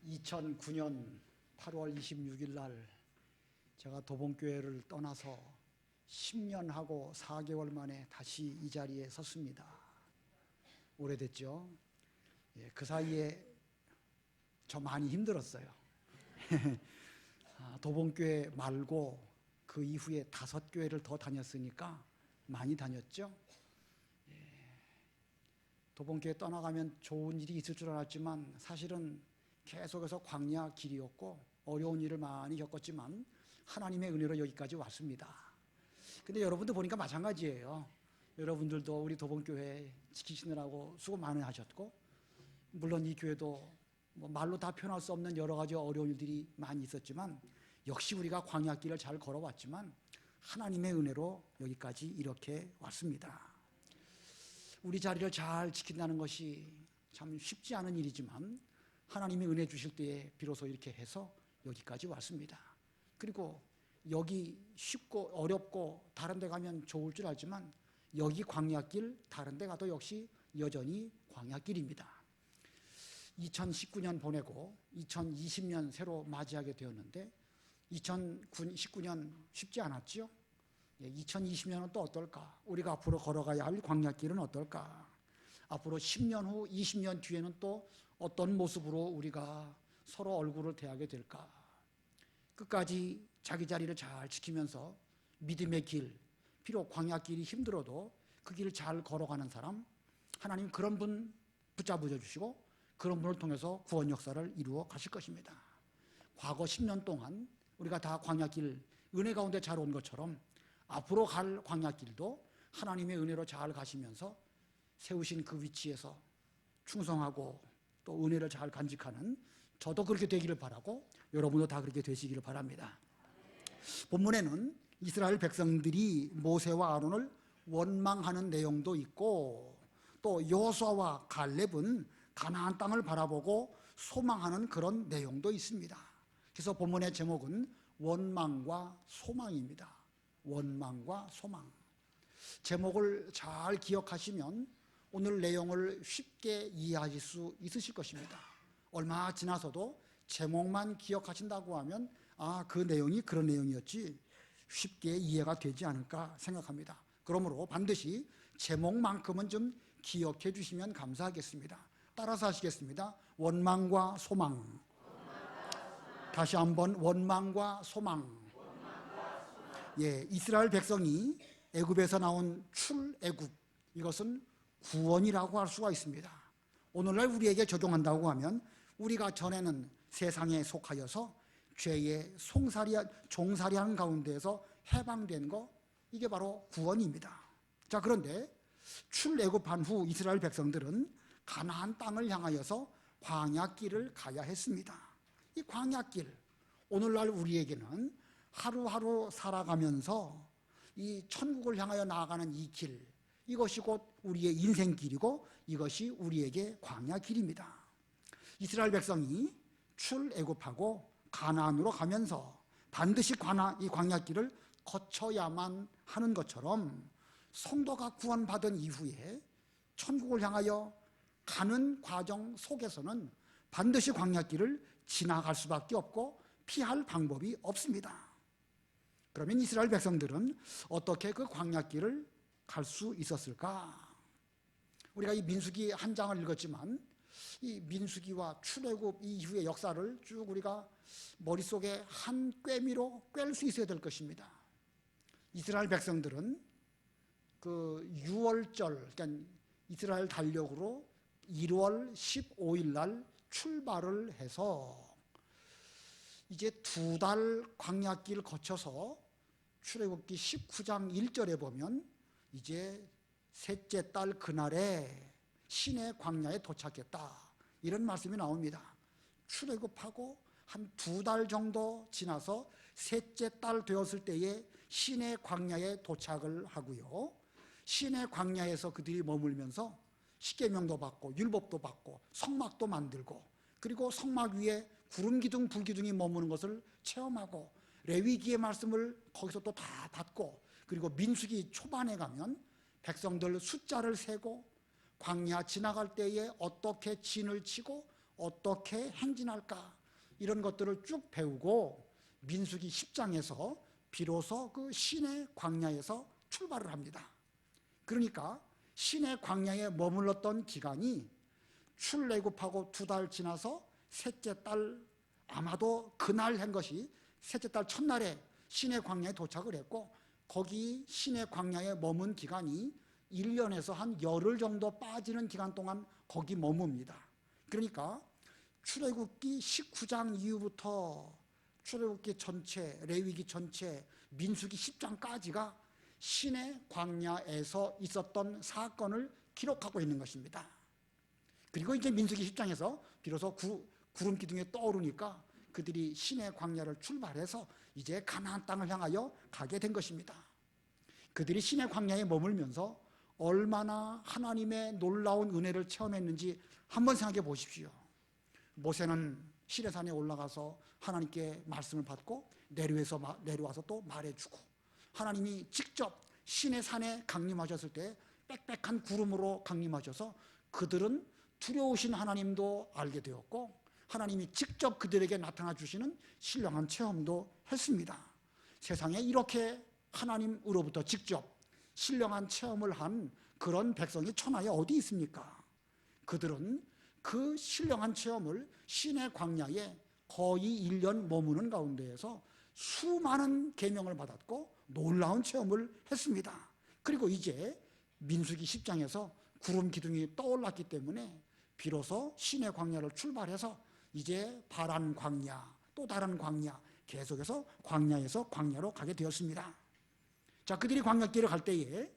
2009년 8월 26일 날 제가 도봉교회를 떠나서 10년하고 4개월 만에 다시 이 자리에 섰습니다. 오래됐죠? 그 사이에 저 많이 힘들었어요. 도봉교회 말고 그 이후에 5교회를 더 다녔으니까 많이 다녔죠. 도봉교회 떠나가면 좋은 일이 있을 줄 알았지만 사실은 계속해서 광야 길이었고 어려운 일을 많이 겪었지만 하나님의 은혜로 여기까지 왔습니다. 근데 여러분들 보니까 마찬가지예요. 여러분들도 우리 도봉교회 지키시느라고 수고 많이 하셨고, 물론 이 교회도 말로 다 표현할 수 없는 여러 가지 어려운 일들이 많이 있었지만 역시 우리가 광야길을 잘 걸어왔지만 하나님의 은혜로 여기까지 이렇게 왔습니다. 우리 자리를 잘 지킨다는 것이 참 쉽지 않은 일이지만 하나님이 은혜 주실 때에 비로소 이렇게 해서 여기까지 왔습니다. 그리고 여기 쉽고 어렵고 다른 데 가면 좋을 줄 알지만 여기 광야길 다른 데 가도 역시 여전히 광야길입니다. 2019년 보내고 2020년 새로 맞이하게 되었는데 2019년 쉽지 않았죠? 2020년은 또 어떨까? 우리가 앞으로 걸어가야 할 광야길은 어떨까? 앞으로 10년 후, 20년 뒤에는 또 어떤 모습으로 우리가 서로 얼굴을 대하게 될까? 끝까지 자기 자리를 잘 지키면서 믿음의 길, 비록 광야길이 힘들어도 그 길을 잘 걸어가는 사람, 하나님 그런 분 붙잡아 주시고 그런 분을 통해서 구원 역사를 이루어 가실 것입니다. 과거 10년 동안 우리가 다 광야길 은혜 가운데 잘 온 것처럼 앞으로 갈 광야길도 하나님의 은혜로 잘 가시면서 세우신 그 위치에서 충성하고 또 은혜를 잘 간직하는 저도 그렇게 되기를 바라고 여러분도 다 그렇게 되시기를 바랍니다. 본문에는 이스라엘 백성들이 모세와 아론을 원망하는 내용도 있고 또 여호수아와 갈렙은 가나안 땅을 바라보고 소망하는 그런 내용도 있습니다. 그래서 본문의 제목은 원망과 소망입니다. 원망과 소망. 제목을 잘 기억하시면 오늘 내용을 쉽게 이해하실 수 있으실 것입니다. 얼마 지나서도 제목만 기억하신다고 하면 그 내용이 그런 내용이었지 쉽게 이해가 되지 않을까 생각합니다. 그러므로 반드시 제목만큼은 좀 기억해 주시면 감사하겠습니다. 따라서 하시겠습니다. 원망과 소망. 다시 한번 원망과 소망. 이스라엘 백성이 애굽에서 나온 출애굽, 이것은 구원이라고 할 수가 있습니다. 오늘날 우리에게 적용한다고 하면 우리가 전에는 세상에 속하여서 죄의 종살이하는 가운데에서 해방된 거, 이게 바로 구원입니다. 자, 그런데 출애굽한 후 이스라엘 백성들은 가나안 땅을 향하여서 광야길을 가야 했습니다. 이 광야길, 오늘날 우리에게는 하루하루 살아가면서 이 천국을 향하여 나아가는 이 길, 이것이 곧 우리의 인생길이고 이것이 우리에게 광야길입니다. 이스라엘 백성이 출애굽하고 가나안으로 가면서 반드시 이 광야길을 거쳐야만 하는 것처럼 성도가 구원받은 이후에 천국을 향하여 가는 과정 속에서는 반드시 광야길을 지나갈 수밖에 없고 피할 방법이 없습니다. 그러면 이스라엘 백성들은 어떻게 그 광야길을 갈 수 있었을까? 우리가 이 민수기 한 장을 읽었지만 이 민수기와 출애굽 이후의 역사를 쭉 우리가 머릿속에 한 꿰미로 꿰일 수 있어야 될 것입니다. 이스라엘 백성들은 그 6월절, 그러니까 이스라엘 달력으로 1월 15일 날 출발을 해서 이제 2달 광야길 거쳐서 출애굽기 19장 1절에 보면 이제 셋째 달 그날에 시내 광야에 도착했다, 이런 말씀이 나옵니다. 출애굽하고 한 2달 정도 지나서 셋째 달 되었을 때에 시내 광야에 도착을 하고요, 시내 광야에서 그들이 머물면서 십계명도 받고 율법도 받고 성막도 만들고 그리고 성막 위에 구름기둥 불기둥이 머무는 것을 체험하고 레위기의 말씀을 거기서 또 다 받고 그리고 민수기 초반에 가면 백성들 숫자를 세고 광야 지나갈 때에 어떻게 진을 치고 어떻게 행진할까, 이런 것들을 쭉 배우고 민수기 10장에서 비로소 그 신의 광야에서 출발을 합니다. 그러니까 신의 광야에 머물렀던 기간이 출애굽하고 2달 지나서 셋째 달, 아마도 그날 한 것이 셋째 달 첫날에 신의 광야에 도착을 했고, 거기 신의 광야에 머문 기간이 1년에서 한 열흘 정도 빠지는 기간 동안 거기 머뭅니다. 그러니까 출애굽기 19장 이후부터 출애굽기 전체, 레위기 전체, 민수기 10장까지가 신의 광야에서 있었던 사건을 기록하고 있는 것입니다. 그리고 이제 민수기 10장에서 비로소 구름 기둥에 떠오르니까 그들이 신의 광야를 출발해서 이제 가나안 땅을 향하여 가게 된 것입니다. 그들이 신의 광야에 머물면서 얼마나 하나님의 놀라운 은혜를 체험했는지 한번 생각해 보십시오. 모세는 시내산에 올라가서 하나님께 말씀을 받고 내려와서 또 말해주고, 하나님이 직접 시내산에 강림하셨을 때 빽빽한 구름으로 강림하셔서 그들은 두려우신 하나님도 알게 되었고, 하나님이 직접 그들에게 나타나 주시는 신령한 체험도 했습니다. 세상에 이렇게 하나님으로부터 직접 신령한 체험을 한 그런 백성이 천하에 어디 있습니까? 그들은 그 신령한 체험을 신의 광야에 거의 1년 머무는 가운데에서 수많은 계명을 받았고 놀라운 체험을 했습니다. 그리고 이제 민수기 10장에서 구름 기둥이 떠올랐기 때문에 비로소 신의 광야를 출발해서 이제 바란 광야, 또 다른 광야, 계속해서 광야에서 광야로 가게 되었습니다. 자, 그들이 광야길을 갈 때에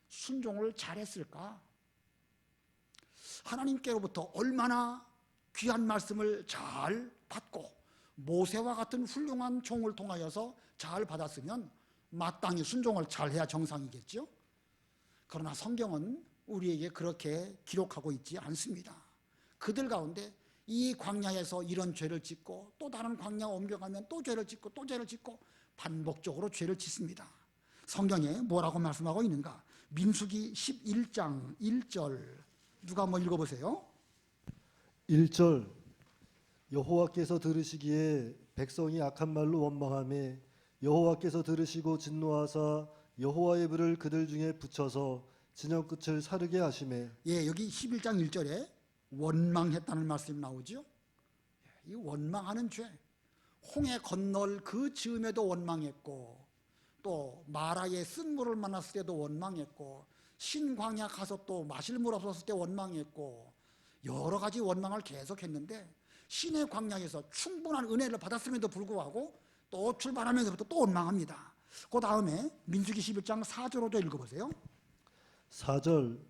순종을 잘했을까? 하나님께로부터 얼마나 귀한 말씀을 잘 받고 모세와 같은 훌륭한 종을 통하여서 잘 받았으면 마땅히 순종을 잘해야 정상이겠죠. 그러나 성경은 우리에게 그렇게 기록하고 있지 않습니다. 그들 가운데 이 광야에서 이런 죄를 짓고 또 다른 광야 옮겨가면 또 죄를 짓고 또 죄를 짓고 반복적으로 죄를 짓습니다. 성경에 뭐라고 말씀하고 있는가? 민수기 11장 1절 누가 한번 읽어보세요. 1절 여호와께서 들으시기에 백성이 악한 말로 원망하며 여호와께서 들으시고 진노하사 여호와의 불을 그들 중에 붙여서 진영 끝을 사르게 하시매. 예, 여기 11장 1절에 원망했다는 말씀이 나오죠. 이 원망하는 죄, 홍해 건널 그 즈음에도 원망했고, 또 마라의 쓴물을 만났을 때도 원망했고, 신광야 가서 또 마실 물 없었을 때 원망했고, 여러 가지 원망을 계속했는데 신의 광야에서 충분한 은혜를 받았음에도 불구하고 또 출발하면서부터 또 원망합니다. 그 다음에 민수기 11장 4절로도 읽어보세요. 4절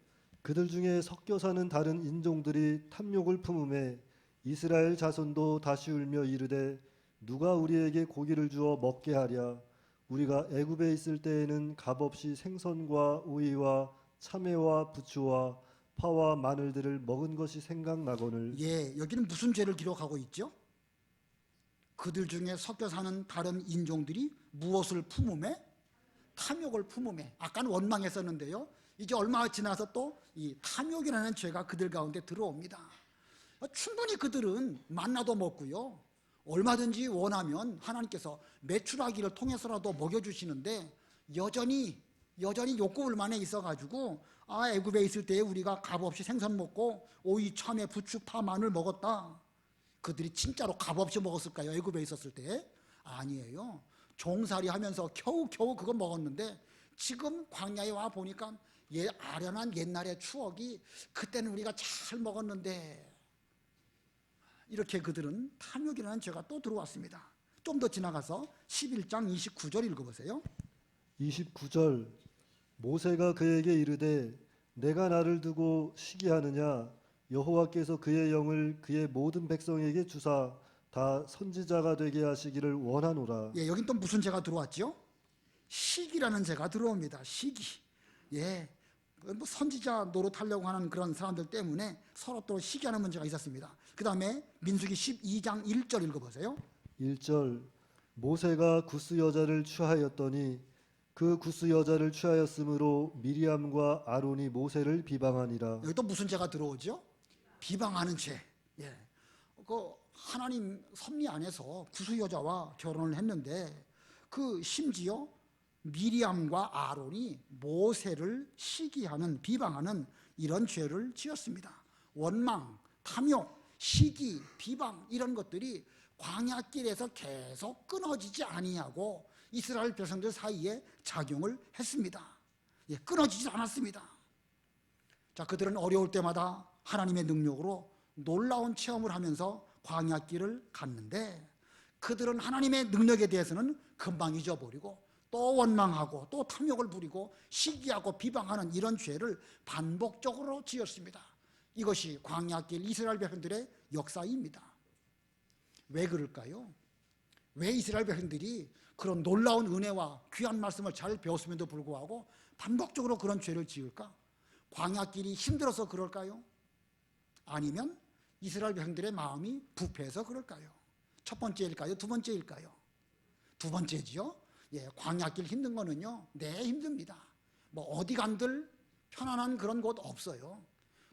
그들 중에 섞여 사는 다른 인종들이 탐욕을 품음에 이스라엘 자손도 다시 울며 이르되 누가 우리에게 고기를 주어 먹게 하랴. 우리가 애굽에 있을 때에는 값없이 생선과 오이와 참외와 부추와 파와 마늘들을 먹은 것이 생각나거늘. 예, 여기는 무슨 죄를 기록하고 있죠? 그들 중에 섞여 사는 다른 인종들이 무엇을 품음에? 탐욕을 품음에. 아까는 원망했었는데요, 이제 얼마 지나서 또 이 탐욕이라는 죄가 그들 가운데 들어옵니다. 충분히 그들은 만나도 먹고요, 얼마든지 원하면 하나님께서 메추라기를 통해서라도 먹여주시는데 여전히 욕구불만에 있어가지고 애굽에 있을 때 우리가 값없이 생선 먹고 오이, 참외, 부추, 파, 마늘 먹었다. 그들이 진짜로 값없이 먹었을까요? 애굽에 있었을 때? 아니에요. 종살이 하면서 겨우 그거 먹었는데 지금 광야에 와 보니까 아련한 옛날의 추억이 그때는 우리가 잘 먹었는데, 이렇게 그들은 탐욕이라는 죄가 또 들어왔습니다. 좀 더 지나가서 11장 29절 읽어보세요. 29절 모세가 그에게 이르되 내가 나를 두고 시기하느냐. 여호와께서 그의 영을 그의 모든 백성에게 주사 다 선지자가 되게 하시기를 원하노라. 예, 여긴 또 무슨 죄가 들어왔죠? 시기라는 죄가 들어옵니다. 시기. 예, 뭐 선지자 노릇하려고 하는 그런 사람들 때문에 서로 또 시기하는 문제가 있었습니다. 그 다음에 민수기 12장 1절 읽어보세요. 1절 모세가 구스 여자를 취하였더니 그 구스 여자를 취하였으므로 미리암과 아론이 모세를 비방하니라. 여기 또 무슨 죄가 들어오죠? 비방하는 죄. 예, 그 하나님 섭리 안에서 구수 여자와 결혼을 했는데 그 심지어 미리암과 아론이 모세를 시기하는 비방하는 이런 죄를 지었습니다. 원망, 탐욕, 시기, 비방 이런 것들이 광야길에서 계속 끊어지지 아니하고 이스라엘 백성들 사이에 작용을 했습니다. 예, 끊어지지 않았습니다. 자, 그들은 어려울 때마다 하나님의 능력으로 놀라운 체험을 하면서 광야길을 갔는데 그들은 하나님의 능력에 대해서는 금방 잊어버리고 또 원망하고 또 탐욕을 부리고 시기하고 비방하는 이런 죄를 반복적으로 지었습니다. 이것이 광야길 이스라엘 백성들의 역사입니다. 왜 그럴까요? 왜 이스라엘 백성들이 그런 놀라운 은혜와 귀한 말씀을 잘 배웠음에도 불구하고 반복적으로 그런 죄를 지을까? 광야길이 힘들어서 그럴까요? 아니면 이스라엘 백성들의 마음이 부패해서 그럴까요? 첫 번째일까요? 두 번째일까요? 두 번째지요. 예, 광야길 힘든 거는요, 네, 힘듭니다. 뭐 어디 간들 편안한 그런 곳 없어요.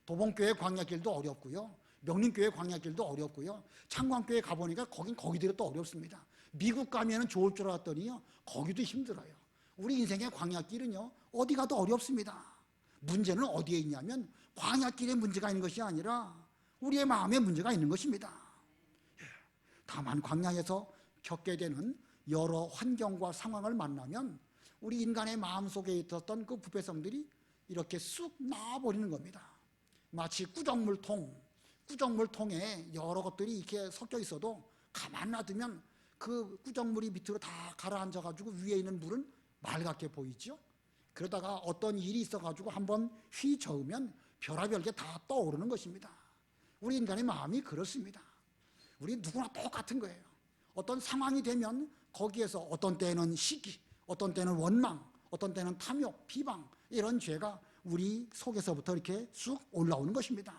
도봉교회 광야길도 어렵고요, 명림교회 광야길도 어렵고요, 창광교회 가보니까 거긴 거기대로 또 어렵습니다. 미국 가면은 좋을 줄 알았더니요, 거기도 힘들어요. 우리 인생의 광야길은요, 어디 가도 어렵습니다. 문제는 어디에 있냐면 광야길에 문제가 있는 것이 아니라 우리의 마음에 문제가 있는 것입니다. 다만 광야에서 겪게 되는 여러 환경과 상황을 만나면 우리 인간의 마음속에 있었던 그 부패성들이 이렇게 쑥 나와버리는 겁니다. 마치 꾸정물통에 여러 것들이 이렇게 섞여 있어도 가만 놔두면 그 꾸정물이 밑으로 다 가라앉아가지고 위에 있는 물은 맑게 보이죠. 그러다가 어떤 일이 있어가지고 한번 휘 저으면 별의별 게 다 떠오르는 것입니다. 우리 인간의 마음이 그렇습니다. 우리 누구나 똑같은 거예요. 어떤 상황이 되면 거기에서 어떤 때는 시기, 어떤 때는 원망, 어떤 때는 탐욕, 비방 이런 죄가 우리 속에서부터 이렇게 쑥 올라오는 것입니다.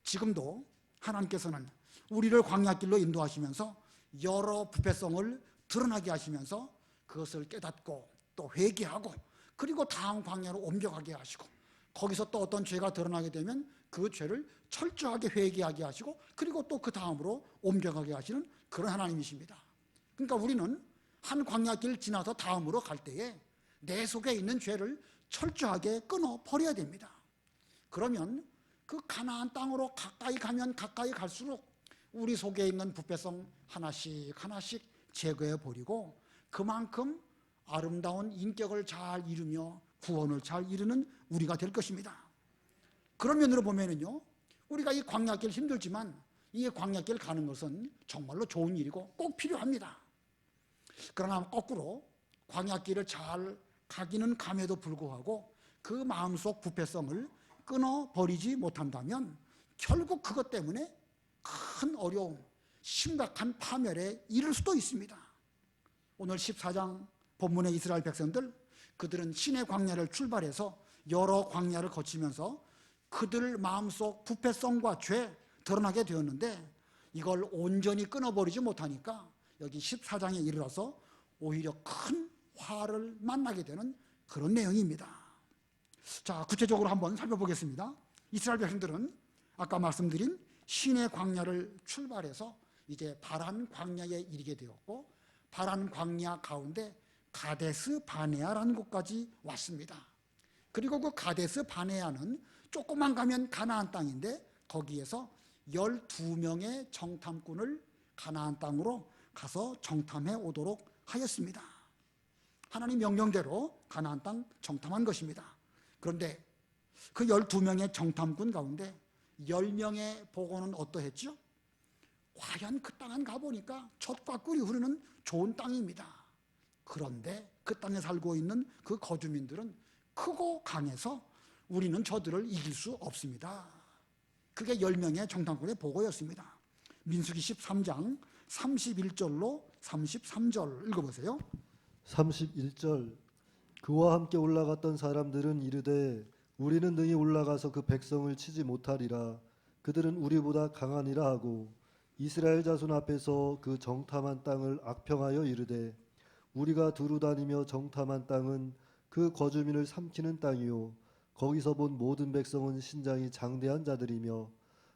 지금도 하나님께서는 우리를 광야길로 인도하시면서 여러 부패성을 드러나게 하시면서 그것을 깨닫고 또 회개하고 그리고 다음 광야로 옮겨가게 하시고 거기서 또 어떤 죄가 드러나게 되면 그 죄를 철저하게 회개하게 하시고 그리고 또 그 다음으로 옮겨가게 하시는 그런 하나님이십니다. 그러니까 우리는 한 광야길을 지나서 다음으로 갈 때에 내 속에 있는 죄를 철저하게 끊어 버려야 됩니다. 그러면 그 가나안 땅으로 가까이 가면 가까이 갈수록 우리 속에 있는 부패성 하나씩 하나씩 제거해 버리고 그만큼 아름다운 인격을 잘 이루며 구원을 잘 이루는 우리가 될 것입니다. 그런 면으로 보면은요, 우리가 이 광야길 힘들지만 이 광야길 가는 것은 정말로 좋은 일이고 꼭 필요합니다. 그러나 거꾸로 광야길을 잘 가기는 감에도 불구하고 그 마음속 부패성을 끊어버리지 못한다면 결국 그것 때문에 큰 어려움, 심각한 파멸에 이를 수도 있습니다. 오늘 14장 본문의 이스라엘 백성들, 그들은 신의 광야를 출발해서 여러 광야를 거치면서 그들 마음속 부패성과 죄 드러나게 되었는데 이걸 온전히 끊어버리지 못하니까 여기 14장에 이르러서 오히려 큰 화를 만나게 되는 그런 내용입니다. 자, 구체적으로 한번 살펴보겠습니다. 이스라엘 백성들은 아까 말씀드린 신의 광야를 출발해서 이제 바란 광야에 이르게 되었고 바란 광야 가운데 가데스 바네아라는 곳까지 왔습니다. 그리고 그 가데스 바네아는 조금만 가면 가나안 땅인데 거기에서 12명의 정탐꾼을 가나안 땅으로 가서 정탐해 오도록 하였습니다. 하나님 명령대로 가나안 땅 정탐한 것입니다. 그런데 그 12명의 정탐꾼 가운데 10명의 보고는 어떠했죠? 과연 그 땅은 가보니까 젖과 꿀이 흐르는 좋은 땅입니다. 그런데 그 땅에 살고 있는 그 거주민들은 크고 강해서 우리는 저들을 이길 수 없습니다. 그게 10명의 정탐꾼의 보고였습니다. 민수기 13장 31절로 33절 읽어보세요. 31절 그와 함께 올라갔던 사람들은 이르되 우리는 능히 올라가서 그 백성을 치지 못하리라. 그들은 우리보다 강하니라 하고 이스라엘 자손 앞에서 그 정탐한 땅을 악평하여 이르되 우리가 두루 다니며 정탐한 땅은 그 거주민을 삼키는 땅이요 거기서 본 모든 백성은 신장이 장대한 자들이며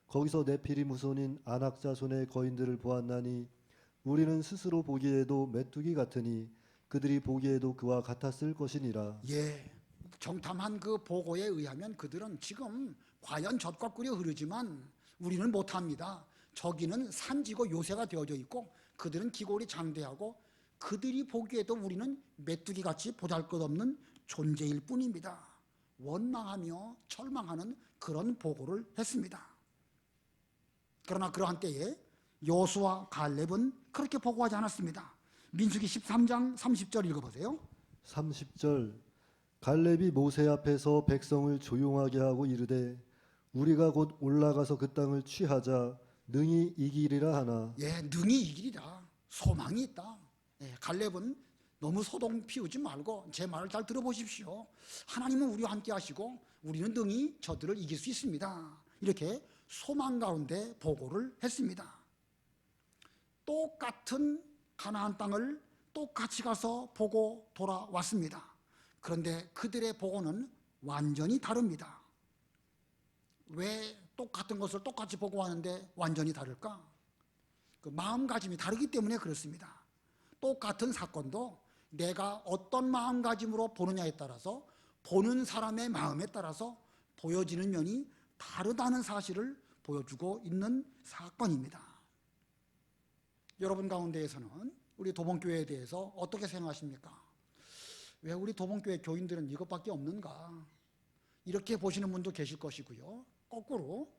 거기서 네피림 후손인 아낙 자손의 거인들을 보았나니 우리는 스스로 보기에도 메뚜기 같으니 그들이 보기에도 그와 같았을 것이니라. 예, 정탐한 그 보고에 의하면 그들은 지금 과연 젖과 꿀이 흐르지만 우리는 못합니다. 저기는 산지고 요새가 되어져 있고 그들은 기골이 장대하고 그들이 보기에도 우리는 메뚜기같이 보잘것없는 존재일 뿐입니다. 원망하며 절망하는 그런 보고를 했습니다. 그러나 그러한 때에 여호수아 갈렙은 그렇게 보고하지 않았습니다. 민수기 13장 30절 읽어보세요. 30절 갈렙이 모세 앞에서 백성을 조용하게 하고 이르되 우리가 곧 올라가서 그 땅을 취하자 능히 이기리라 하나. 예, 능히 이기리라. 소망이 있다. 예, 갈렙은 너무 소동 피우지 말고 제 말을 잘 들어보십시오. 하나님은 우리와 함께 하시고 우리는 능히 저들을 이길 수 있습니다. 이렇게 소망 가운데 보고를 했습니다. 똑같은 가나안 땅을 똑같이 가서 보고 돌아왔습니다. 그런데 그들의 보고는 완전히 다릅니다. 왜 똑같은 것을 똑같이 보고 왔는데 완전히 다를까? 그 마음가짐이 다르기 때문에 그렇습니다. 똑같은 사건도 내가 어떤 마음가짐으로 보느냐에 따라서 보는 사람의 마음에 따라서 보여지는 면이 다르다는 사실을 보여주고 있는 사건입니다. 여러분 가운데에서는 우리 도봉교회에 대해서 어떻게 생각하십니까? 왜 우리 도봉교회 교인들은 이것밖에 없는가? 이렇게 보시는 분도 계실 것이고요. 거꾸로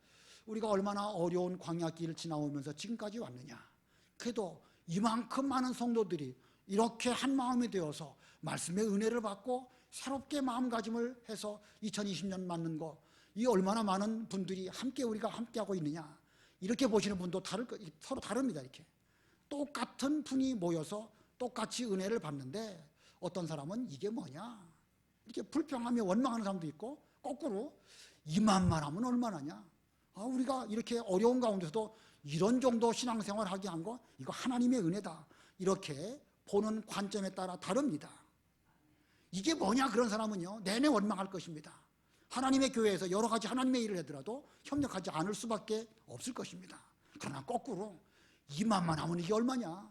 우리가 얼마나 어려운 광야길을 지나오면서 지금까지 왔느냐. 그래도 이만큼 많은 성도들이 이렇게 한 마음이 되어서 말씀의 은혜를 받고 새롭게 마음가짐을 해서 2020년 맞는 거, 이 얼마나 많은 분들이 함께 우리가 함께하고 있느냐. 이렇게 보시는 분도 서로 다릅니다. 이렇게 똑같은 분이 모여서 똑같이 은혜를 받는데 어떤 사람은 이게 뭐냐 이렇게 불평하며 원망하는 사람도 있고, 거꾸로 이만만 하면 얼마나냐, 우리가 이렇게 어려운 가운데서도 이런 정도 신앙생활 하게 한 거 이거 하나님의 은혜다, 이렇게 보는 관점에 따라 다릅니다. 이게 뭐냐 그런 사람은요 내내 원망할 것입니다. 하나님의 교회에서 여러 가지 하나님의 일을 하더라도 협력하지 않을 수밖에 없을 것입니다. 그러나 거꾸로 이만만 하면 이게 얼마냐,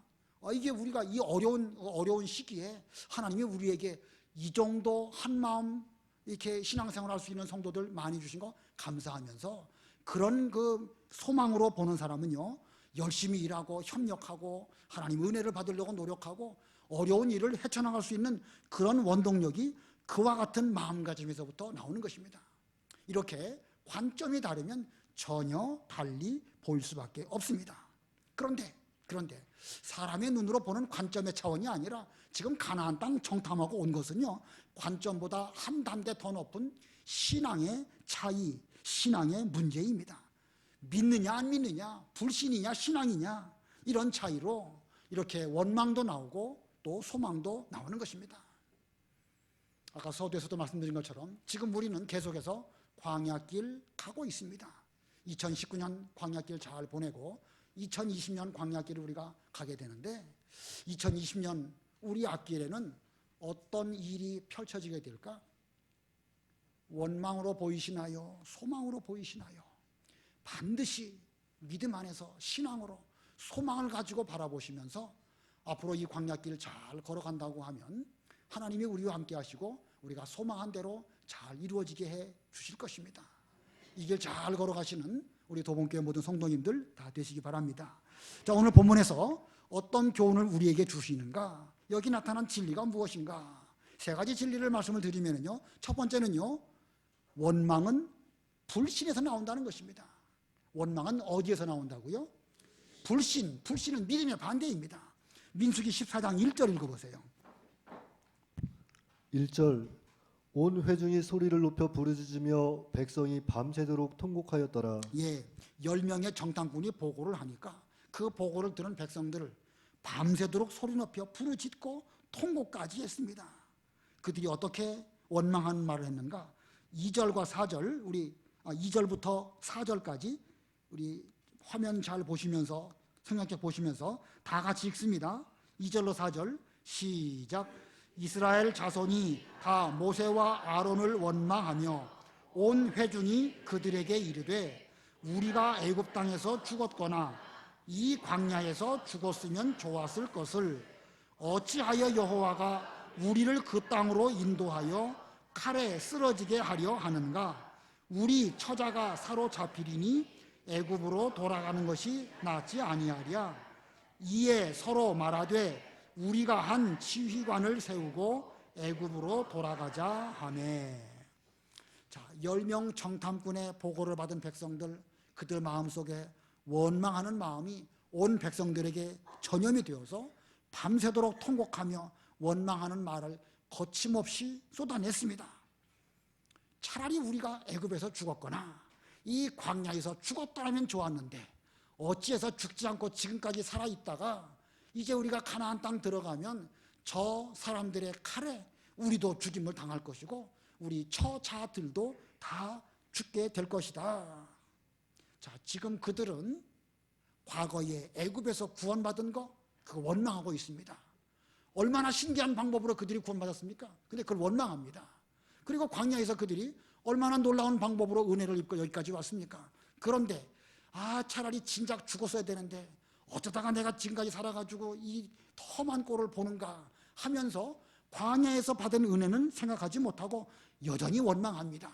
이게 우리가 이 어려운 시기에 하나님이 우리에게 이 정도 한 마음 이렇게 신앙생활 할 수 있는 성도들 많이 주신 거 감사하면서 그런 그 소망으로 보는 사람은요 열심히 일하고 협력하고 하나님 은혜를 받으려고 노력하고 어려운 일을 헤쳐나갈 수 있는 그런 원동력이 그와 같은 마음가짐에서부터 나오는 것입니다. 이렇게 관점이 다르면 전혀 달리 보일 수밖에 없습니다. 그런데 사람의 눈으로 보는 관점의 차원이 아니라 지금 가나안 땅 정탐하고 온 것은요 관점보다 한 단계 더 높은 신앙의 차이, 신앙의 문제입니다. 믿느냐 안 믿느냐, 불신이냐 신앙이냐, 이런 차이로 이렇게 원망도 나오고 또 소망도 나오는 것입니다. 아까 서두에서도 말씀드린 것처럼 지금 우리는 계속해서 광야길 가고 있습니다. 2019년 광야길 잘 보내고 2020년 광야길을 우리가 가게 되는데 2020년 우리 앞길에는 어떤 일이 펼쳐지게 될까? 원망으로 보이시나요? 소망으로 보이시나요? 반드시 믿음 안에서 신앙으로 소망을 가지고 바라보시면서 앞으로 이 광야길을 잘 걸어간다고 하면 하나님이 우리와 함께 하시고 우리가 소망한 대로 잘 이루어지게 해 주실 것입니다. 이 길 잘 걸어가시는 우리 도봉교회 모든 성도님들 다 되시기 바랍니다. 자, 오늘 본문에서 어떤 교훈을 우리에게 주시는가? 여기 나타난 진리가 무엇인가? 세 가지 진리를 말씀을 드리면요, 첫 번째는요, 원망은 불신에서 나온다는 것입니다. 원망은 어디에서 나온다고요? 불신은 믿음의 반대입니다. 민수기 14장 1절 읽어보세요. 1절 온 회중이 소리를 높여 부르짖으며 백성이 밤새도록 통곡하였더라. 예, 10명의 정탐꾼이 보고를 하니까 그 보고를 들은 백성들을 밤새도록 소리 높여 부르짖고 통곡까지 했습니다. 그들이 어떻게 원망한 말을 했는가? 2절과 4절, 우리 2절부터 4절까지 우리 화면 잘 보시면서 생각해 보시면서 다 같이 읽습니다. 2절로 4절 시작. 이스라엘 자손이 다 모세와 아론을 원망하며 온 회중이 그들에게 이르되 우리가 애굽 땅에서 죽었거나 이 광야에서 죽었으면 좋았을 것을 어찌하여 여호와가 우리를 그 땅으로 인도하여 칼에 쓰러지게 하려 하는가? 우리 처자가 사로잡히리니 애굽으로 돌아가는 것이 낫지 아니하랴. 이에 서로 말하되 우리가 한 지휘관을 세우고 애굽으로 돌아가자 하매. 자, 10명 정탐꾼의 보고를 받은 백성들, 그들 마음속에 원망하는 마음이 온 백성들에게 전염이 되어서 밤새도록 통곡하며 원망하는 말을 거침없이 쏟아냈습니다. 차라리 우리가 애굽에서 죽었거나 이 광야에서 죽었더라면 좋았는데 어찌해서 죽지 않고 지금까지 살아있다가 이제 우리가 가나안 땅 들어가면 저 사람들의 칼에 우리도 죽임을 당할 것이고 우리 처자들도 다 죽게 될 것이다. 자, 지금 그들은 과거에 애굽에서 구원받은 거 그거 원망하고 있습니다. 얼마나 신기한 방법으로 그들이 구원받았습니까? 근데 그걸 원망합니다. 그리고 광야에서 그들이 얼마나 놀라운 방법으로 은혜를 입고 여기까지 왔습니까? 그런데 차라리 진작 죽었어야 되는데 어쩌다가 내가 지금까지 살아가지고 이 험한 꼴을 보는가 하면서 광야에서 받은 은혜는 생각하지 못하고 여전히 원망합니다.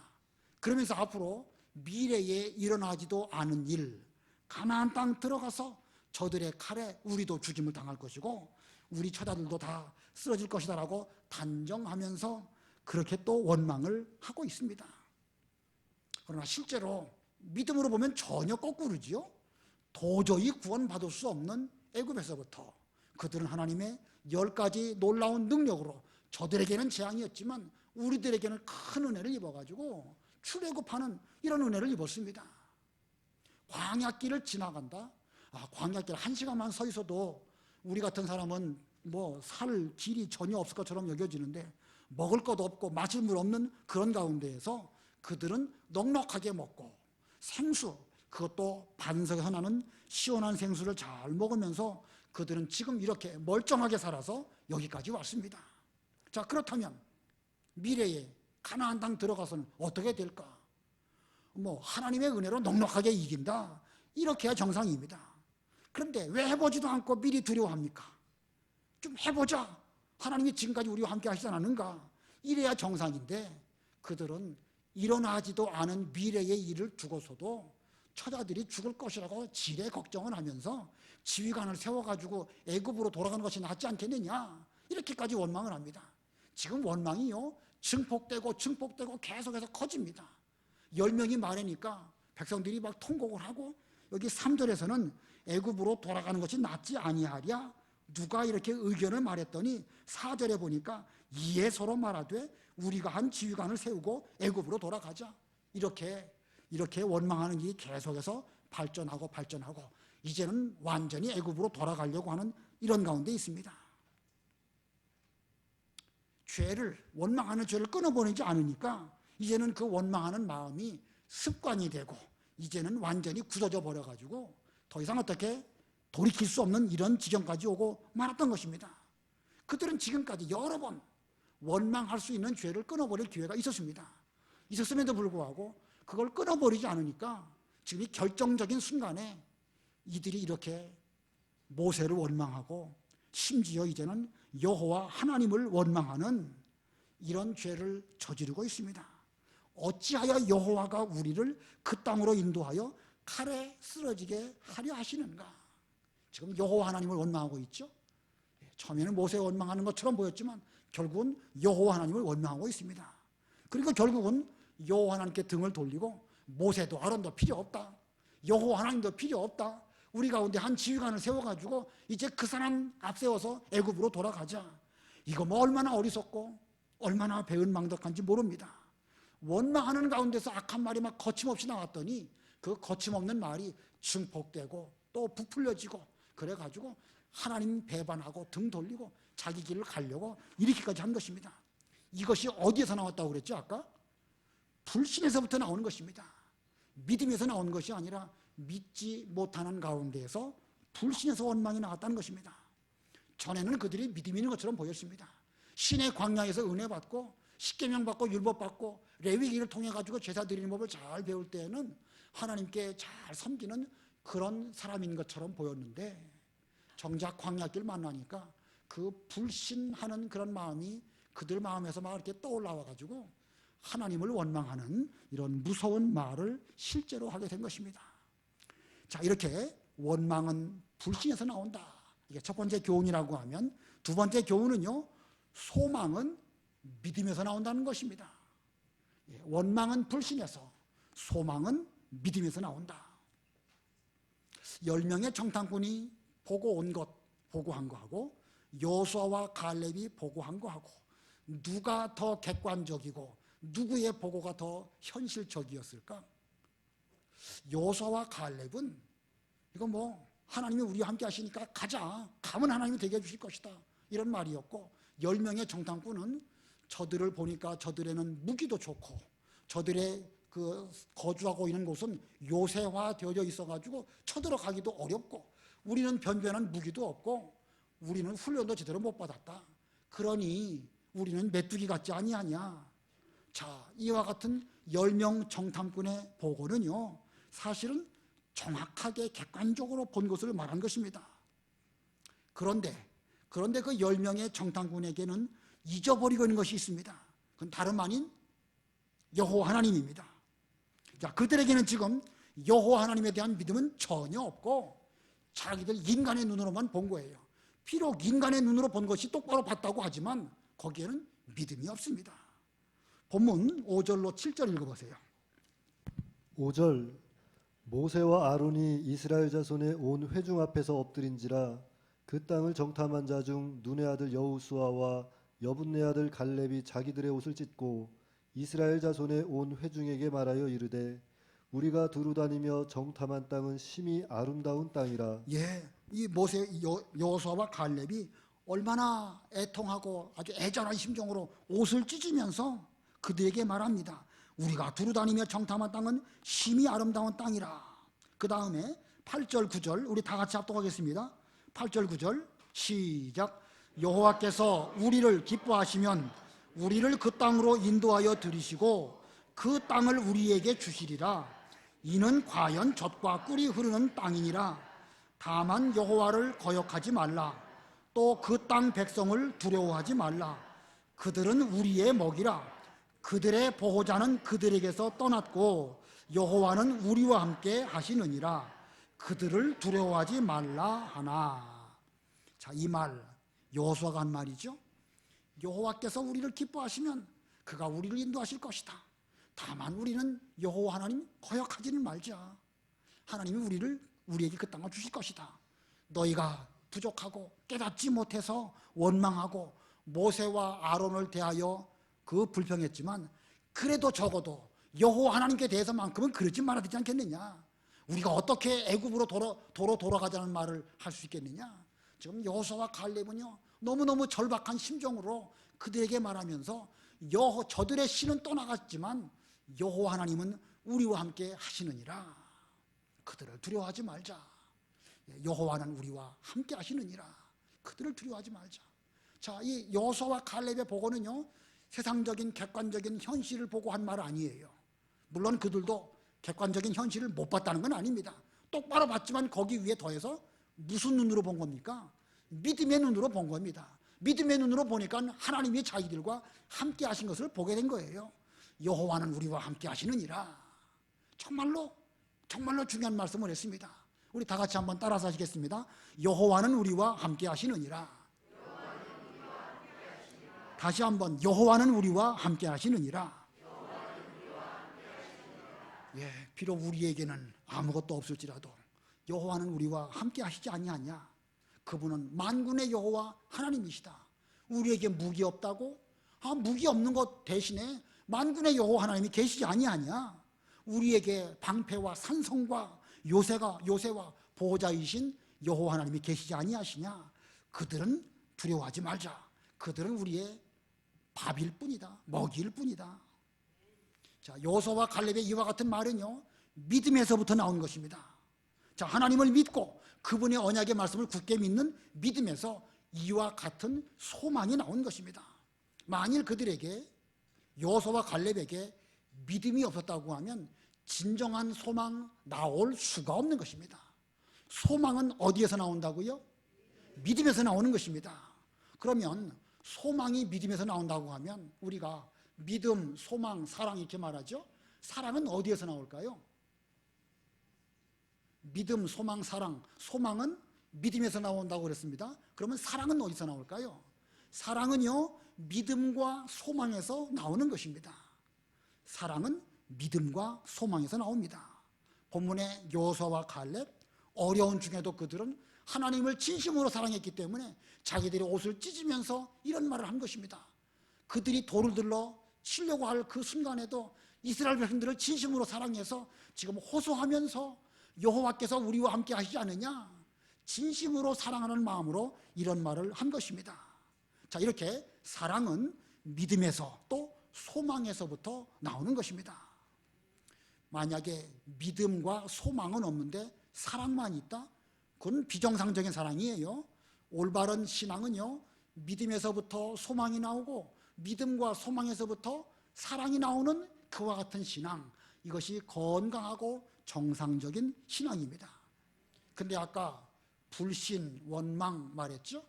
그러면서 앞으로 미래에 일어나지도 않은 일, 가나안 땅 들어가서 저들의 칼에 우리도 죽임을 당할 것이고 우리 처자들도 다 쓰러질 것이다라고 단정하면서 그렇게 또 원망을 하고 있습니다. 그러나 실제로 믿음으로 보면 전혀 거꾸로지요. 도저히 구원받을 수 없는 애굽에서부터 그들은 하나님의 10가지 놀라운 능력으로 저들에게는 재앙이었지만 우리들에게는 큰 은혜를 입어가지고 출애굽하는 이런 은혜를 입었습니다. 광야길을 지나간다. 광야길 1시간만 서 있어도 우리 같은 사람은 뭐 살 길이 전혀 없을 것처럼 여겨지는데 먹을 것 없고 마실 물 없는 그런 가운데에서 그들은 넉넉하게 먹고 생수, 그것도 반석에서 나는 시원한 생수를 잘 먹으면서 그들은 지금 이렇게 멀쩡하게 살아서 여기까지 왔습니다. 자, 그렇다면 미래에 가나안 땅 들어가서는 어떻게 될까? 뭐 하나님의 은혜로 넉넉하게 이긴다, 이렇게 해야 정상입니다. 그런데 왜 해보지도 않고 미리 두려워합니까? 좀 해보자, 하나님이 지금까지 우리와 함께 하시지 않았는가, 이래야 정상인데 그들은 일어나지도 않은 미래의 일을 두고서도 처자들이 죽을 것이라고 지레 걱정을 하면서 지휘관을 세워가지고 애굽으로 돌아가는 것이 낫지 않겠느냐, 이렇게까지 원망을 합니다. 지금 원망이요 증폭되고 계속해서 커집니다. 10명이 말하니까 백성들이 막 통곡을 하고 여기 3절에서는 애굽으로 돌아가는 것이 낫지 아니하랴, 누가 이렇게 의견을 말했더니 4절에 보니까 이에 서로 말하되 우리가 한 지휘관을 세우고 애굽으로 돌아가자, 이렇게 원망하는 일이 계속해서 발전하고 이제는 완전히 애굽으로 돌아가려고 하는 이런 가운데 있습니다. 원망하는 죄를 끊어버리지 않으니까 이제는 그 원망하는 마음이 습관이 되고 이제는 완전히 굳어져 버려가지고 더 이상 어떻게 돌이킬 수 없는 이런 지경까지 오고 말았던 것입니다. 그들은 지금까지 여러 번 원망할 수 있는 죄를 끊어버릴 기회가 있었습니다. 있었음에도 불구하고 그걸 끊어버리지 않으니까 지금 이 결정적인 순간에 이들이 이렇게 모세를 원망하고 심지어 이제는 여호와 하나님을 원망하는 이런 죄를 저지르고 있습니다. 어찌하여 여호와가 우리를 그 땅으로 인도하여 칼에 쓰러지게 하려 하시는가? 지금 여호와 하나님을 원망하고 있죠. 처음에는 모세 원망하는 것처럼 보였지만 결국은 여호와 하나님을 원망하고 있습니다. 그리고 결국은 여호와 하나님께 등을 돌리고 모세도 아론도 필요 없다, 여호와 하나님도 필요 없다, 우리 가운데 한 지휘관을 세워가지고 이제 그 사람 앞세워서 애굽으로 돌아가자. 이거 뭐 얼마나 어리석고 얼마나 배은망덕한지 모릅니다. 원망하는 가운데서 악한 말이 막 거침없이 나왔더니 그 거침없는 말이 증폭되고 또 부풀려지고 그래가지고 하나님 배반하고 등 돌리고 자기 길을 가려고 이렇게까지 한 것입니다. 이것이 어디에서 나왔다고 그랬죠? 아까 불신에서부터 나오는 것입니다. 믿음에서 나온 것이 아니라 믿지 못하는 가운데에서 불신에서 원망이 나왔다는 것입니다. 전에는 그들이 믿음이 있는 것처럼 보였습니다. 신의 광야에서 은혜 받고 십계명 받고 율법 받고 레위기를 통해 가지고 제사 드리는 법을 잘 배울 때에는 하나님께 잘 섬기는 그런 사람인 것처럼 보였는데 정작 광야길 만나니까 그 불신하는 그런 마음이 그들 마음에서 막 이렇게 떠올라와 가지고 하나님을 원망하는 이런 무서운 말을 실제로 하게 된 것입니다. 자, 이렇게 원망은 불신에서 나온다. 이게 첫 번째 교훈이라고 하면, 두 번째 교훈은요, 소망은 믿음에서 나온다는 것입니다. 원망은 불신에서, 소망은 믿음에서 나온다. 10명의 정탐꾼이 보고한 거하고 여호수아와 갈렙이 보고한 거하고 누가 더 객관적이고 누구의 보고가 더 현실적이었을까? 여호수아와 갈렙은 이거 뭐 하나님이 우리와 함께 하시니까 가자, 가면 하나님이 되게 해주실 것이다, 이런 말이었고, 10명의 정탐꾼은 저들을 보니까 저들에는 무기도 좋고 저들의 그 거주하고 있는 곳은 요새화되어 있어가지고 쳐들어가기도 어렵고 우리는 변변한 무기도 없고 우리는 훈련도 제대로 못 받았다. 그러니 우리는 메뚜기 같지 아니하냐. 자, 이와 같은 10명 정탐꾼의 보고는요, 사실은 정확하게 객관적으로 본 것을 말한 것입니다. 그런데 그 10명의 정탐꾼에게는 잊어버리고 있는 것이 있습니다. 그건 다름 아닌 여호와 하나님입니다. 자, 그들에게는 지금 여호와 하나님에 대한 믿음은 전혀 없고 자기들 인간의 눈으로만 본 거예요. 비록 인간의 눈으로 본 것이 똑바로 봤다고 하지만 거기에는 믿음이 없습니다. 본문 5절로 7절 읽어보세요. 5절 모세와 아론이 이스라엘 자손의 온 회중 앞에서 엎드린지라 그 땅을 정탐한 자 중 눈의 아들 여호수아와 여분네 아들 갈렙이 자기들의 옷을 찢고 이스라엘 자손의 온 회중에게 말하여 이르되 우리가 두루 다니며 정탐한 땅은 심히 아름다운 땅이라. 예, 이 모세 여호수아와 갈렙이 얼마나 애통하고 아주 애절한 심정으로 옷을 찢으면서 그들에게 말합니다. 우리가 두루 다니며 정탐한 땅은 심히 아름다운 땅이라. 그 다음에 8절 9절 우리 다 같이 합독하겠습니다. 8절 9절 시작. 여호와께서 우리를 기뻐하시면 우리를 그 땅으로 인도하여 들이시고 그 땅을 우리에게 주시리라. 이는 과연 젖과 꿀이 흐르는 땅이니라. 다만 여호와를 거역하지 말라. 또 그 땅 백성을 두려워하지 말라. 그들은 우리의 먹이라. 그들의 보호자는 그들에게서 떠났고 여호와는 우리와 함께 하시느니라. 그들을 두려워하지 말라 하나. 자, 이 말 여호수아가 한 말이죠. 여호와께서 우리를 기뻐하시면 그가 우리를 인도하실 것이다. 다만 우리는 여호와 하나님 거역하지는 말자. 하나님이 우리에게 그 땅을 주실 것이다. 너희가 부족하고 깨닫지 못해서 원망하고 모세와 아론을 대하여 그 불평했지만 그래도 적어도 여호와 하나님께 대해서만큼은 그러지 말아야 되지 않겠느냐. 우리가 어떻게 애굽으로 돌아가자는 말을 할 수 있겠느냐. 지금 여호수아와 갈렙은요, 너무너무 절박한 심정으로 그들에게 말하면서 저들의 신은 떠나갔지만 여호와 하나님은 우리와 함께 하시느니라. 그들을 두려워하지 말자. 여호와는 우리와 함께 하시느니라. 그들을 두려워하지 말자. 자, 이 여호수아와 갈렙의 보고는요, 세상적인 객관적인 현실을 보고 한 말 아니에요. 물론 그들도 객관적인 현실을 못 봤다는 건 아닙니다. 똑바로 봤지만 거기 위에 더해서 무슨 눈으로 본 겁니까? 믿음의 눈으로 본 겁니다. 믿음의 눈으로 보니까 하나님이 자기들과 함께 하신 것을 보게 된 거예요. 여호와는 우리와 함께 하시느니라. 정말로 중요한 말씀을 했습니다. 우리 다 같이 한번 따라서 하시겠습니다. 여호와는 우리와 함께 하시느니라. 다시 한번 여호와는 우리와 함께 하시느니라. 예, 비록 우리에게는 아무것도 없을지라도 여호와는 우리와 함께 하시지 아니하냐. 그분은 만군의 여호와 하나님이시다. 우리에게 무기 없다고? 무기 없는 것 대신에 만군의 여호와 하나님이 계시지 아니하냐. 우리에게 방패와 산성과 요새와 보호자이신 여호와 하나님이 계시지 아니하시냐. 그들은 두려워하지 말자. 그들은 우리의 밥일 뿐이다. 먹이일 뿐이다. 자, 여호수아와 갈렙의 이와 같은 말은요, 믿음에서부터 나온 것입니다. 자, 하나님을 믿고 그분의 언약의 말씀을 굳게 믿는 믿음에서 이와 같은 소망이 나온 것입니다. 만일 그들에게, 여호수아와 갈렙에게 믿음이 없었다고 하면 진정한 소망 나올 수가 없는 것입니다. 소망은 어디에서 나온다고요? 믿음에서 나오는 것입니다. 그러면 소망이 믿음에서 나온다고 하면 우리가 믿음, 소망, 사랑 이렇게 말하죠. 사랑은 어디에서 나올까요? 믿음, 소망, 사랑. 소망은 믿음에서 나온다고 그랬습니다. 그러면 사랑은 어디서 나올까요? 사랑은요, 믿음과 소망에서 나오는 것입니다. 사랑은 믿음과 소망에서 나옵니다. 본문의 여호수아와 칼렙, 어려운 중에도 그들은 하나님을 진심으로 사랑했기 때문에 자기들의 옷을 찢으면서 이런 말을 한 것입니다. 그들이 돌을 들러 치려고 할 그 순간에도 이스라엘 백성들을 진심으로 사랑해서 지금 호소하면서 여호와께서 우리와 함께 하시지 않느냐, 진심으로 사랑하는 마음으로 이런 말을 한 것입니다. 자, 이렇게 사랑은 믿음에서 또 소망에서부터 나오는 것입니다. 만약에 믿음과 소망은 없는데 사랑만 있다? 그건 비정상적인 사랑이에요. 올바른 신앙은요, 믿음에서부터 소망이 나오고 믿음과 소망에서부터 사랑이 나오는 그와 같은 신앙, 이것이 건강하고 정상적인 신앙입니다. 근데 아까 불신, 원망 말했죠?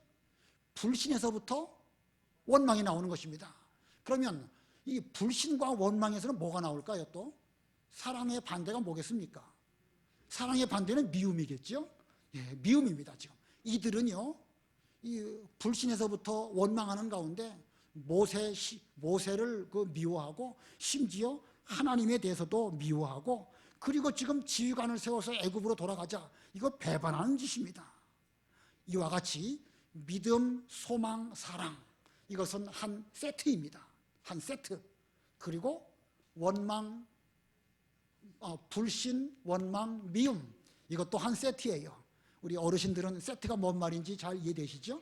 불신에서부터 원망이 나오는 것입니다. 그러면 이 불신과 원망에서는 뭐가 나올까요? 또 사랑의 반대가 뭐겠습니까? 사랑의 반대는 미움이겠죠? 예, 미움입니다. 지금 이들은요, 이 불신에서부터 원망하는 가운데 모세를 미워하고 심지어 하나님에 대해서도 미워하고, 그리고 지금 지휘관을 세워서 애굽으로 돌아가자, 이거 배반하는 짓입니다. 이와 같이 믿음, 소망, 사랑, 이것은 한 세트입니다. 한 세트. 그리고 원망, 불신, 원망, 미움, 이것도 한 세트예요. 우리 어르신들은 세트가 뭔 말인지 잘 이해되시죠?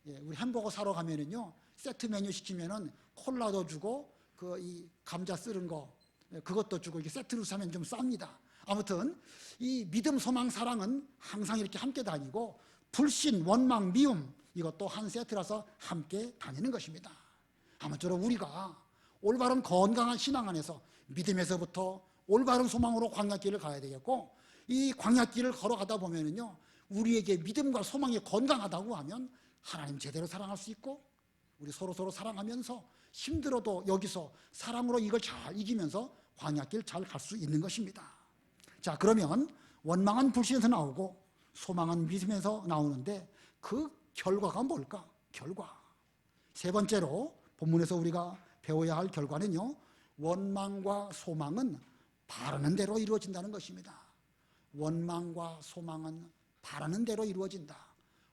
예, 우리 햄버거 사러 가면은요, 세트 메뉴 시키면은 콜라도 주고 이 감자 썰은 거 그것도 주고, 이게 세트로 사면 좀 쌉니다. 아무튼 이 믿음, 소망, 사랑은 항상 이렇게 함께 다니고, 불신, 원망, 미움, 이것도 한 세트라서 함께 다니는 것입니다. 아무쪼록 우리가 올바른 건강한 신앙 안에서 믿음에서부터 올바른 소망으로 광야길을 가야 되겠고, 이 광야길을 걸어가다 보면은요, 우리에게 믿음과 소망이 건강하다고 하면 하나님 제대로 사랑할 수 있고, 우리 서로 사랑하면서 힘들어도 여기서 사랑으로 이걸 잘 이기면서 광야길 잘 갈 수 있는 것입니다. 자, 그러면 원망은 불신에서 나오고 소망은 믿음에서 나오는데 그 결과가 뭘까? 결과. 세 번째로 본문에서 우리가 배워야 할 결과는요, 원망과 소망은 바라는 대로 이루어진다는 것입니다. 원망과 소망은 바라는 대로 이루어진다.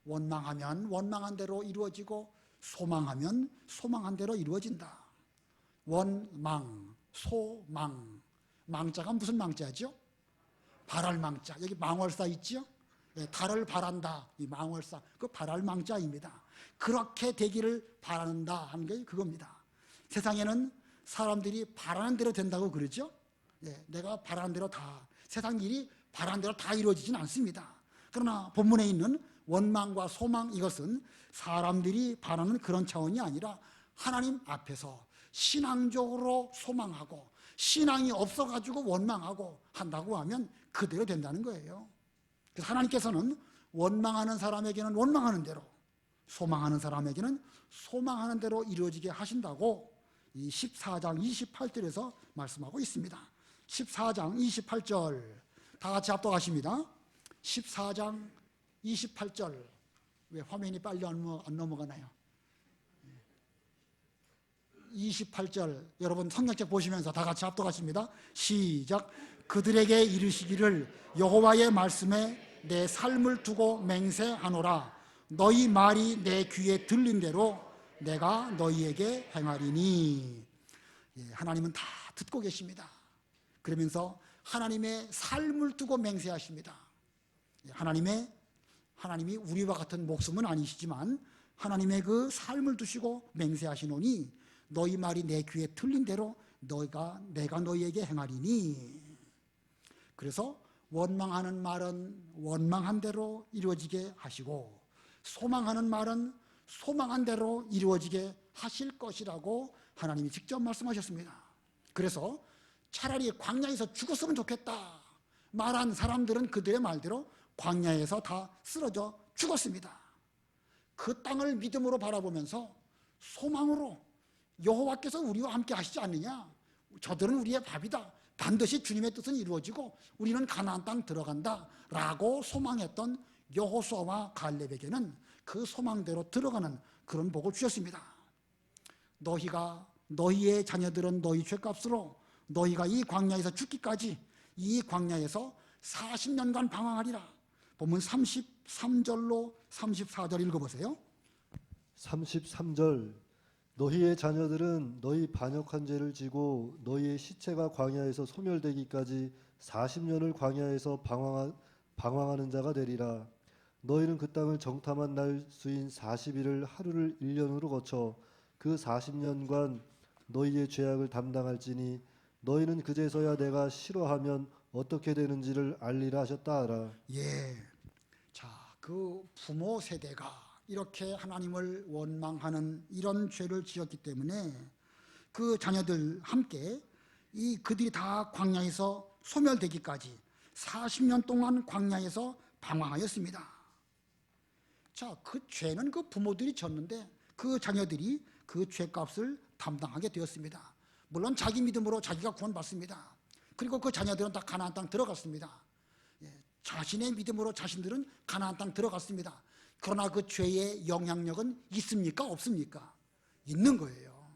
원망하면 원망한 대로 이루어지고 소망하면 소망한 대로 이루어진다. 원망, 소망. 망자가 무슨 망자죠? 바랄 망자. 여기 망월사 있죠? 네, 달을 바란다. 이 망월사, 그 바랄 망자입니다. 그렇게 되기를 바란다 하는 게 그겁니다. 세상에는 사람들이 바라는 대로 된다고 그러죠? 네, 내가 바라는 대로 다, 세상 일이 바라는 대로 다 이루어지진 않습니다. 그러나 본문에 있는 원망과 소망, 이것은 사람들이 바라는 그런 차원이 아니라 하나님 앞에서 신앙적으로 소망하고 신앙이 없어가지고 원망하고 한다고 하면 그대로 된다는 거예요. 그래서 하나님께서는 원망하는 사람에게는 원망하는 대로, 소망하는 사람에게는 소망하는 대로 이루어지게 하신다고 이 14장 28절에서 말씀하고 있습니다. 14장 28절 다 같이 합독하십니다. 14장 28절. 왜 화면이 빨리 안 넘어가나요? 28절 여러분 성경책 보시면서 다 같이 합독하십니다. 시작. 그들에게 이르시기를 여호와의 말씀에 내 삶을 두고 맹세하노라. 너희 말이 내 귀에 들린 대로 내가 너희에게 행하리니. 하나님은 다 듣고 계십니다. 그러면서 하나님의 삶을 두고 맹세하십니다. 하나님이 우리와 같은 목숨은 아니시지만 하나님의 그 삶을 두시고 맹세하시노니 너희 말이 내 귀에 들린 대로 내가 너희에게 행하리니. 그래서 원망하는 말은 원망한 대로 이루어지게 하시고 소망하는 말은 소망한 대로 이루어지게 하실 것이라고 하나님이 직접 말씀하셨습니다. 그래서 차라리 광야에서 죽었으면 좋겠다 말한 사람들은 그들의 말대로 광야에서 다 쓰러져 죽었습니다. 그 땅을 믿음으로 바라보면서 소망으로 여호와께서 우리와 함께 하시지 않느냐, 저들은 우리의 밥이다, 반드시 주님의 뜻은 이루어지고 우리는 가나안 땅 들어간다 라고 소망했던 여호수아와 갈렙에게는 그 소망대로 들어가는 그런 복을 주셨습니다. 너희의 자녀들은 너희 죄값으로 너희가 이 광야에서 죽기까지 이 광야에서 40년간 방황하리라. 보면 33절로 34절 읽어보세요. 33절 너희의 자녀들은 너희 반역한 죄를 지고 너희의 시체가 광야에서 소멸되기까지 40년을 광야에서 방황하는 자가 되리라. 너희는 그 땅을 정탐한 날 수인 40일을 하루를 1년으로 거쳐 그 40년간 너희의 죄악을 담당할지니 너희는 그제서야 내가 싫어하면 어떻게 되는지를 알리라 하셨다 하라. 예. 자, 그 부모 세대가 이렇게 하나님을 원망하는 이런 죄를 지었기 때문에 그 자녀들 함께 그들이 다 광야에서 소멸되기까지 40년 동안 광야에서 방황하였습니다. 자, 그 죄는 그 부모들이 졌는데 그 자녀들이 그 죄값을 담당하게 되었습니다. 물론 자기 믿음으로 자기가 구원받습니다. 그리고 그 자녀들은 다 가나안 땅 들어갔습니다. 자신의 믿음으로 자신들은 가나안 땅 들어갔습니다. 그러나 그 죄의 영향력은 있습니까? 없습니까? 있는 거예요.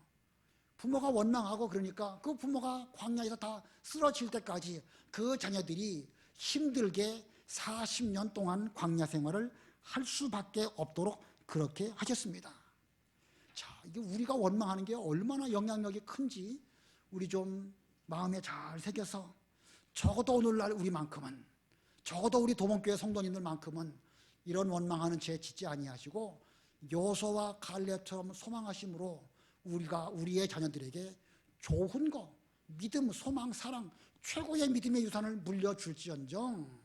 부모가 원망하고 그러니까 그 부모가 광야에서 다 쓰러질 때까지 그 자녀들이 힘들게 40년 동안 광야 생활을 할 수밖에 없도록 그렇게 하셨습니다. 자, 이게 우리가 원망하는 게 얼마나 영향력이 큰지 우리 좀 마음에 잘 새겨서 적어도 오늘날 우리만큼은, 적어도 우리 도봉교회 성도님들만큼은 이런 원망하는 죄 짓지 아니하시고 여호수아와 갈렙처럼 소망하심으로 우리의 자녀들에게 좋은 거, 믿음, 소망, 사랑, 최고의 믿음의 유산을 물려줄지언정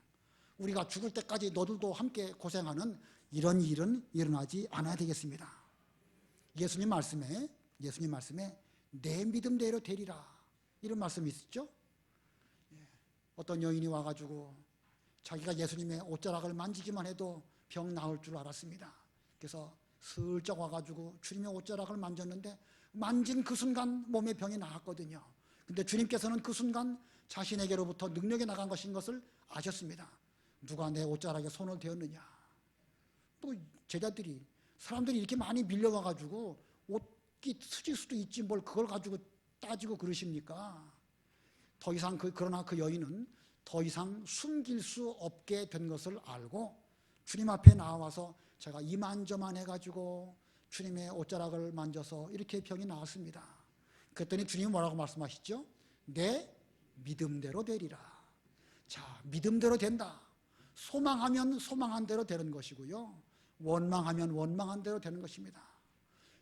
우리가 죽을 때까지 너들도 함께 고생하는 이런 일은 일어나지 않아야 되겠습니다. 예수님 말씀에 내 믿음대로 되리라 이런 말씀이 있었죠. 어떤 여인이 와가지고 자기가 예수님의 옷자락을 만지기만 해도 병 나을 줄 알았습니다. 그래서 슬쩍 와가지고 주님의 옷자락을 만졌는데 만진 그 순간 몸에 병이 나았거든요. 근데 주님께서는 그 순간 자신에게로부터 능력이 나간 것인 것을 아셨습니다. 누가 내 옷자락에 손을 대었느냐. 또 제자들이, 사람들이 이렇게 많이 밀려와가지고 옷이 스질 수도 있지 뭘 그걸 가지고 따지고 그러십니까? 더 이상 그러나 그 여인은 더 이상 숨길 수 없게 된 것을 알고 주님 앞에 나와서 제가 이만저만 해가지고 주님의 옷자락을 만져서 이렇게 병이 나았습니다. 그랬더니 주님이 뭐라고 말씀하시죠? 내 믿음대로 되리라. 자, 믿음대로 된다. 소망하면 소망한 대로 되는 것이고요. 원망하면 원망한 대로 되는 것입니다.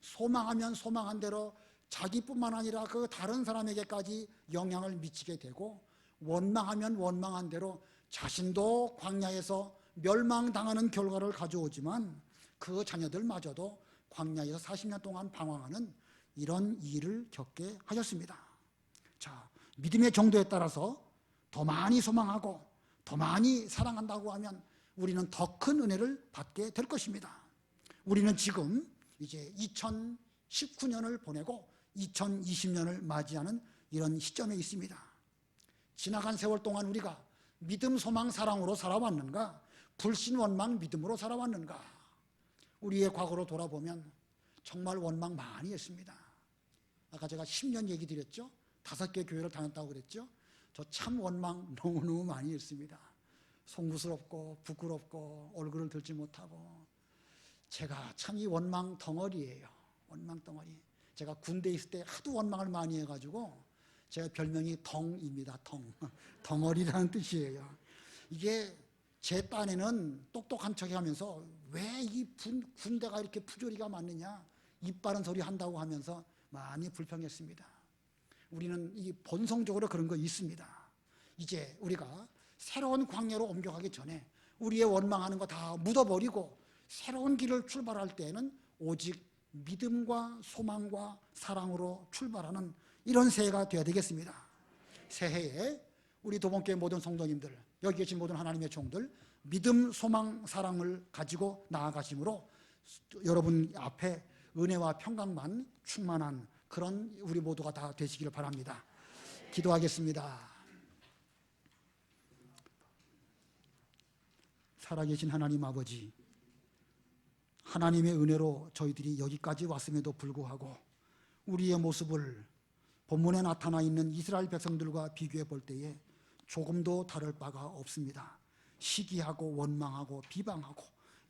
소망하면 소망한 대로 자기뿐만 아니라 그 다른 사람에게까지 영향을 미치게 되고, 원망하면 원망한 대로 자신도 광야에서 멸망당하는 결과를 가져오지만 그 자녀들마저도 광야에서 40년 동안 방황하는 이런 일을 겪게 하셨습니다. 자, 믿음의 정도에 따라서 더 많이 소망하고 더 많이 사랑한다고 하면 우리는 더 큰 은혜를 받게 될 것입니다. 우리는 지금 이제 2019년을 보내고 2020년을 맞이하는 이런 시점에 있습니다. 지나간 세월 동안 우리가 믿음, 소망, 사랑으로 살아왔는가? 불신, 원망, 믿음으로 살아왔는가? 우리의 과거로 돌아보면 정말 원망 많이 했습니다. 아까 제가 10년 얘기 드렸죠? 5개 교회를 다녔다고 그랬죠? 저 참 원망 너무너무 많이 했습니다. 송구스럽고 부끄럽고 얼굴을 들지 못하고, 제가 참 이 원망 덩어리예요. 원망 덩어리. 제가 군대에 있을 때 하도 원망을 많이 해가지고 제가 별명이 덩입니다. 덩어리라는 뜻이에요. 이게 제 딴에는 똑똑한 척 하면서 왜 이 군대가 이렇게 푸조리가 많느냐, 입 바른 소리 한다고 하면서 많이 불평했습니다. 우리는 이 본성적으로 그런 거 있습니다. 이제 우리가 새로운 광야로 옮겨가기 전에 우리의 원망하는 거 다 묻어버리고 새로운 길을 출발할 때에는 오직 믿음과 소망과 사랑으로 출발하는 이런 새해가 되어야 되겠습니다. 새해에 우리 도봉교회 모든 성도님들, 여기 계신 모든 하나님의 종들, 믿음, 소망, 사랑을 가지고 나아가심으로 여러분 앞에 은혜와 평강만 충만한 그런 우리 모두가 다 되시기를 바랍니다. 기도하겠습니다. 살아계신 하나님 아버지, 하나님의 은혜로 저희들이 여기까지 왔음에도 불구하고 우리의 모습을 본문에 나타나 있는 이스라엘 백성들과 비교해 볼 때에 조금도 다를 바가 없습니다. 시기하고 원망하고 비방하고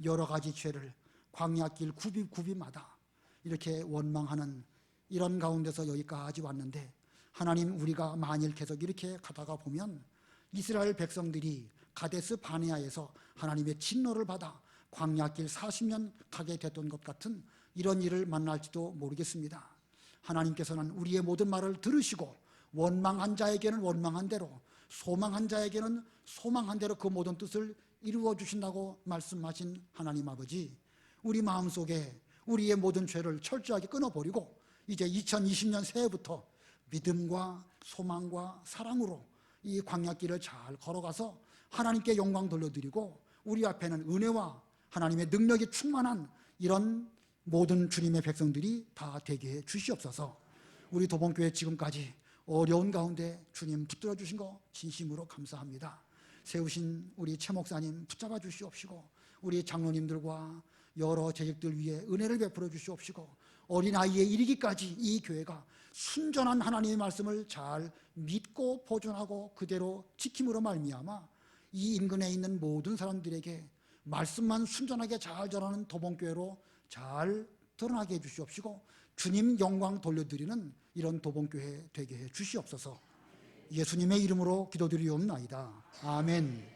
여러 가지 죄를 광야길 굽이마다 이렇게 원망하는 이런 가운데서 여기까지 왔는데, 하나님, 우리가 만일 계속 이렇게 가다가 보면 이스라엘 백성들이 가데스 바네아에서 하나님의 진노를 받아 광야길 40년 가게 됐던 것 같은 이런 일을 만날지도 모르겠습니다. 하나님께서는 우리의 모든 말을 들으시고 원망한 자에게는 원망한 대로, 소망한 자에게는 소망한 대로 그 모든 뜻을 이루어 주신다고 말씀하신 하나님 아버지, 우리 마음속에 우리의 모든 죄를 철저하게 끊어버리고 이제 2020년 새해부터 믿음과 소망과 사랑으로 이 광야길을 잘 걸어가서 하나님께 영광 돌려드리고 우리 앞에는 은혜와 하나님의 능력이 충만한 이런 모든 주님의 백성들이 다 되게 해 주시옵소서. 우리 도봉교회 지금까지 어려운 가운데 주님 붙들어 주신 거 진심으로 감사합니다. 세우신 우리 최 목사님 붙잡아 주시옵시고, 우리 장로님들과 여러 재직들 위해 은혜를 베풀어 주시옵시고, 어린아이에 이르기까지 이 교회가 순전한 하나님의 말씀을 잘 믿고 보존하고 그대로 지킴으로 말미암아 이 인근에 있는 모든 사람들에게 말씀만 순전하게 잘 전하는 도봉교회로 잘 드러나게 해주시옵시고, 주님 영광 돌려드리는 이런 도봉교회 되게 해 주시옵소서. 예수님의 이름으로 기도드리옵나이다. 아멘.